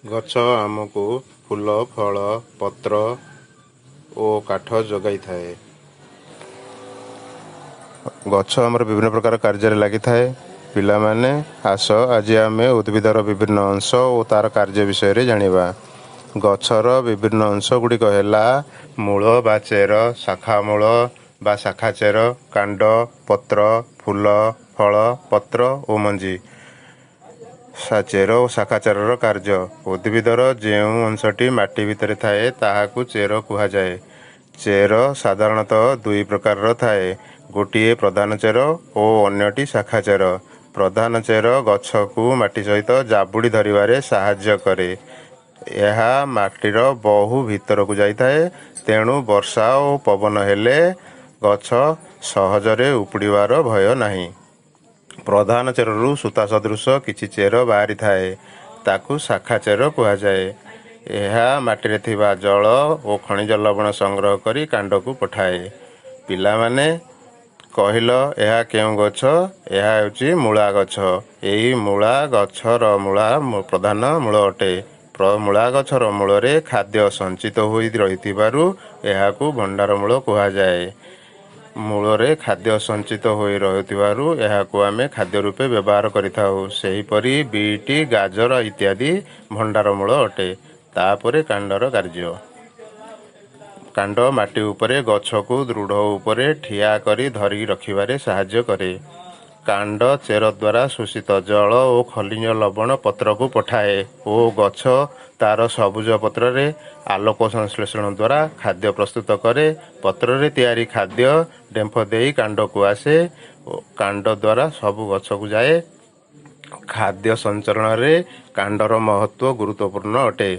ଗଛ ଆମକୁ ଫୁଲ, ଫଳ, ପତ୍ର ଓ କାଠ ଯୋଗାଇଥାଏ। ଗଛ ଆମର ବିଭିନ୍ନ ପ୍ରକାର କାର୍ଯ୍ୟରେ ଲାଗିଥାଏ। ପିଲାମାନେ ଆସ ଆଜି ଆମେ ଉଦ୍ଭିଦର ବିଭିନ୍ନ ଅଂଶ ଓ ତା'ର କାର୍ଯ୍ୟ ବିଷୟରେ ଜାଣିବା। ଗଛର ବିଭିନ୍ନ ଅଂଶ ଗୁଡ଼ିକ ହେଲା ମୂଳ ବା ଚେର, ଶାଖା ମୂଳ ବା ଶାଖା ଚେର, କାଣ୍ଡ, ପତ୍ର, ଫୁଲ, ଫଳ, ପତ୍ର ଓ ମଞ୍ଜି। ଚେର ଓ ଶାଖା ଚେରର କାର୍ଯ୍ୟ। ଉଦ୍ଭିଦର ଯେଉଁ ଅଂଶଟି ମାଟି ଭିତରେ ଥାଏ ତାହାକୁ ଚେର କୁହାଯାଏ। ଚେର ସାଧାରଣତଃ ଦୁଇ ପ୍ରକାରର ଥାଏ, ଗୋଟିଏ ପ୍ରଧାନ ଚେର ଓ ଅନ୍ୟଟି ଶାଖା ଚେର। ପ୍ରଧାନ ଚେର ଗଛକୁ ମାଟି ସହିତ ଜାବୁଡ଼ି ଧରିବାରେ ସାହାଯ୍ୟ କରେ। ଏହା ମାଟିର ବହୁ ଭିତରକୁ ଯାଇଥାଏ, ତେଣୁ ବର୍ଷା ଓ ପବନ ହେଲେ ଗଛ ସହଜରେ ଉପୁଡ଼ିବାର ଭୟ ନାହିଁ। ପ୍ରଧାନ ଚେରରୁ ସୂତା ସଦୃଶ କିଛି ଚେର ବାହାରିଥାଏ, ତାକୁ ଶାଖା ଚେର କୁହାଯାଏ। ଏହା ମାଟିରେ ଥିବା ଜଳ ଓ ଖଣିଜ ଲବଣ ସଂଗ୍ରହ କରି କାଣ୍ଡକୁ ପଠାଏ। ପିଲାମାନେ କହିଲ, ଏହା କେଉଁ ଗଛ? ଏହା ହେଉଛି ମୂଳା ଗଛ। ଏହି ମୂଳା ଗଛର ମୂଳା ପ୍ରଧାନ ମୂଳ ଅଟେ। ମୂଳା ଗଛର ମୂଳରେ ଖାଦ୍ୟ ସଞ୍ଚିତ ହୋଇ ରହିଥିବାରୁ ଏହାକୁ ଭଣ୍ଡାର ମୂଳ କୁହାଯାଏ। ମୂଳରେ ଖାଦ୍ୟ ସଞ୍ଚିତ ହୋଇ ରହିଥିବାରୁ ଏହାକୁ ଆମେ ଖାଦ୍ୟ ରୂପେ ବ୍ୟବହାର କରିଥାଉ। ସେହିପରି ବିଟ୍, ଗାଜର ଇତ୍ୟାଦି ଭଣ୍ଡାର ମୂଳ ଅଟେ। ତାପରେ କାଣ୍ଡର କାର୍ଯ୍ୟ। କାଣ୍ଡ ମାଟି ଉପରେ ଗଛକୁ ଦୃଢ଼ ଉପରେ ଠିଆ କରି ଧରି ରଖିବାରେ ସାହାଯ୍ୟ କରେ। କାଣ୍ଡ ଚେର ଦ୍ୱାରା ଶୋଷିତ ଜଳ ଓ ଖଣିଜ ଲବଣ ପତ୍ରକୁ ପଠାଏ ଓ ଗଛ ତା'ର ସବୁଜ ପତ୍ରରେ ଆଲୋକ ସଂଶ୍ଳେଷଣ ଦ୍ୱାରା ଖାଦ୍ୟ ପ୍ରସ୍ତୁତ କରେ। ପତ୍ରରେ ତିଆରି ଖାଦ୍ୟ ଡେମ୍ଫ ଦେଇ କାଣ୍ଡକୁ ଆସେ ଓ କାଣ୍ଡ ଦ୍ୱାରା ସବୁ ଗଛକୁ ଯାଏ। ଖାଦ୍ୟ ସଞ୍ଚରଣରେ କାଣ୍ଡର ମହତ୍ତ୍ୱ ଗୁରୁତ୍ୱପୂର୍ଣ୍ଣ ଅଟେ।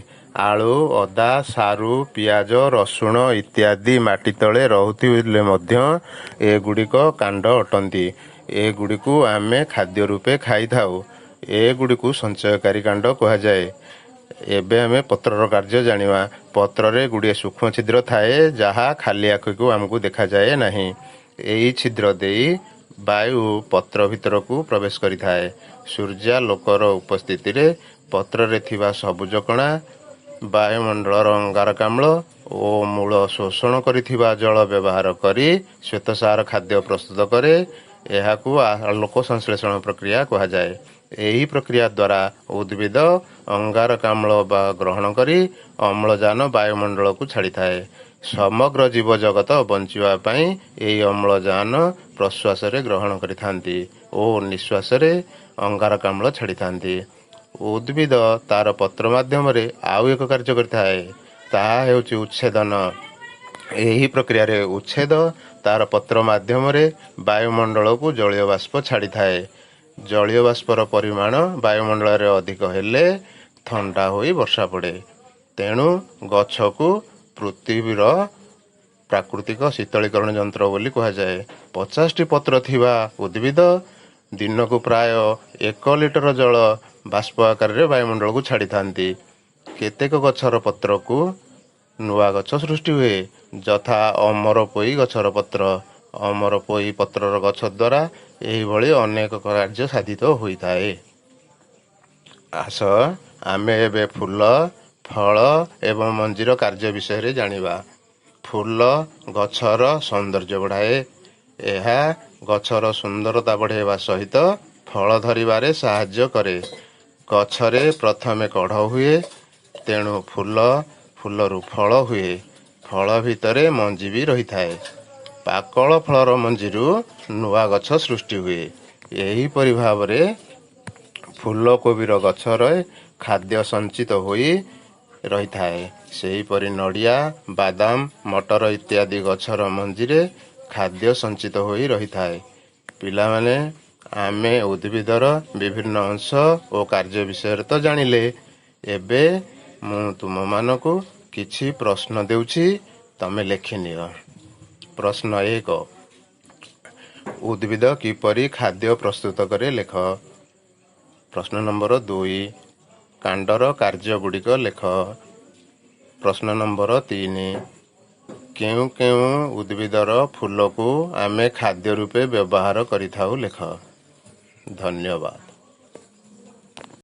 ଆଳୁ, ଅଦା, ସାରୁ, ପିଆଜ, ରସୁଣ ଇତ୍ୟାଦି ମାଟି ତଳେ ରହୁଥିଲେ ମଧ୍ୟ ଏଗୁଡ଼ିକ କାଣ୍ଡ ଅଟନ୍ତି। ଏଗୁଡ଼ିକୁ ଆମେ ଖାଦ୍ୟ ରୂପେ ଖାଇଥାଉ। ଏଗୁଡ଼ିକୁ ସଞ୍ଚୟକାରୀ କାଣ୍ଡ କୁହାଯାଏ। ଏବେ ଆମେ ପତ୍ରର କାର୍ଯ୍ୟ ଜାଣିବା। ପତ୍ରରେ ଗୁଡ଼ିଏ ସୂକ୍ଷ୍ମ ଛିଦ୍ର ଥାଏ, ଯାହା ଖାଲି ଆଖିକୁ ଆମକୁ ଦେଖାଯାଏ ନାହିଁ। ଏହି ଛିଦ୍ର ଦେଇ ବାୟୁ ପତ୍ର ଭିତରକୁ ପ୍ରବେଶ କରିଥାଏ। ସୂର୍ଯ୍ୟାଲୋକର ଉପସ୍ଥିତିରେ ପତ୍ରରେ ଥିବା ସବୁଜ କଣା ବାୟୁମଣ୍ଡଳର ଅଙ୍ଗାରକାମ୍ଳ ଓ ମୂଳ ଶୋଷଣ କରିଥିବା ଜଳ ବ୍ୟବହାର କରି ଶ୍ୱେତସାର ଖାଦ୍ୟ ପ୍ରସ୍ତୁତ କରେ। ଏହାକୁ ଆଲୋକ ସଂଶ୍ଳେଷଣ ପ୍ରକ୍ରିୟା କୁହାଯାଏ। ଏହି ପ୍ରକ୍ରିୟା ଦ୍ୱାରା ଉଦ୍ଭିଦ ଅଙ୍ଗାରକାମ୍ଳ ଗ୍ରହଣ କରି ଅମ୍ଳଜାନ ବାୟୁମଣ୍ଡଳକୁ ଛାଡ଼ିଥାଏ। ସମଗ୍ର ଜୀବଜଗତ ବଞ୍ଚିବା ପାଇଁ ଏହି ଅମ୍ଳଜାନ ପ୍ରଶ୍ୱାସରେ ଗ୍ରହଣ କରିଥାନ୍ତି ଓ ନିଶ୍ୱାସରେ ଅଙ୍ଗାରକାମ୍ଳ ଛାଡ଼ିଥାନ୍ତି। ଉଦ୍ଭିଦ ତା'ର ପତ୍ର ମାଧ୍ୟମରେ ଆଉ ଏକ କାର୍ଯ୍ୟ କରିଥାଏ, ତାହା ହେଉଛି ଉଚ୍ଛେଦନ। ଏହି ପ୍ରକ୍ରିୟାରେ ଉଚ୍ଛେଦ ତା'ର ପତ୍ର ମାଧ୍ୟମରେ ବାୟୁମଣ୍ଡଳକୁ ଜଳୀୟ ବାଷ୍ପ ଛାଡ଼ିଥାଏ। ଜଳୀୟ ବାଷ୍ପର ପରିମାଣ ବାୟୁମଣ୍ଡଳରେ ଅଧିକ ହେଲେ ଥଣ୍ଡା ହୋଇ ବର୍ଷା ପଡ଼େ। ତେଣୁ ଗଛକୁ ପୃଥିବୀର ପ୍ରାକୃତିକ ଶୀତଳୀକରଣ ଯନ୍ତ୍ର ବୋଲି କୁହାଯାଏ। 50ଟି ପତ୍ର ଥିବା ଉଦ୍ଭିଦ ଦିନକୁ ପ୍ରାୟ 1 ଲିଟର ଜଳ ବାଷ୍ପ ଆକାରରେ ବାୟୁମଣ୍ଡଳକୁ ଛାଡ଼ିଥାନ୍ତି। କେତେକ ଗଛର ପତ୍ରକୁ ନୂଆ ଗଛ ସୃଷ୍ଟି ହୁଏ, ଯଥା ଅମର ପୋଇ ଗଛର ପତ୍ର। ଅମର ପୋଇ ପତ୍ରର ଗଛ ଦ୍ୱାରା ଏହିଭଳି ଅନେକ କାର୍ଯ୍ୟ ସାଧିତ ହୋଇଥାଏ। ଆସ ଆମେ ଏବେ ଫୁଲ, ଫଳ ଏବଂ ମଞ୍ଜିର କାର୍ଯ୍ୟ ବିଷୟରେ ଜାଣିବା। ଫୁଲ ଗଛର ସୌନ୍ଦର୍ଯ୍ୟ ବଢ଼ାଏ। ଏହା ଗଛର ସୁନ୍ଦରତା ବଢ଼ାଇବା ସହିତ ଫଳ ଧରିବାରେ ସାହାଯ୍ୟ କରେ। ଗଛରେ ପ୍ରଥମେ କଢ଼ ହୁଏ, ତେଣୁ ଫୁଲରୁ ଫଳ ହୁଏ। ଫଳ ଭିତରେ ମଞ୍ଜି ବି ରହିଥାଏ। ପାକଳ ଫଳର ମଞ୍ଜିରୁ ନୂଆ ଗଛ ସୃଷ୍ଟି ହୁଏ। ଏହିପରି ଭାବରେ ଫୁଲକୋବିର ଗଛରେ ଖାଦ୍ୟ ସଞ୍ଚିତ ହୋଇ ରହିଥାଏ। ସେହିପରି ନଡ଼ିଆ, ବାଦାମ, ମଟର ଇତ୍ୟାଦି ଗଛର ମଞ୍ଜିରେ ଖାଦ୍ୟ ସଞ୍ଚିତ ହୋଇ ରହିଥାଏ। ପିଲାମାନେ, ଆମେ ଉଦ୍ଭିଦର ବିଭିନ୍ନ ଅଂଶ ଓ କାର୍ଯ୍ୟ ବିଷୟରେ ତ ଜାଣିଲେ। ଏବେ ମୁଁ ତୁମମାନଙ୍କୁ କିଛି ପ୍ରଶ୍ନ ଦେଉଛି, ତମେ ଲେଖିନିଅ। ପ୍ରଶ୍ନ 1. ଉଦ୍ଭିଦ କିପରି ଖାଦ୍ୟ ପ୍ରସ୍ତୁତ କରେ ଲେଖ। ପ୍ରଶ୍ନ ନମ୍ବର 2. କାଣ୍ଡର କାର୍ଯ୍ୟ ଗୁଡ଼ିକ ଲେଖ। ପ୍ରଶ୍ନ ନମ୍ବର 3. କେଉଁ କେଉଁ ଉଦ୍ଭିଦର ଫୁଲକୁ ଆମେ ଖାଦ୍ୟ ରୂପେ ବ୍ୟବହାର କରିଥାଉ ଲେଖ। ଧନ୍ୟବାଦ।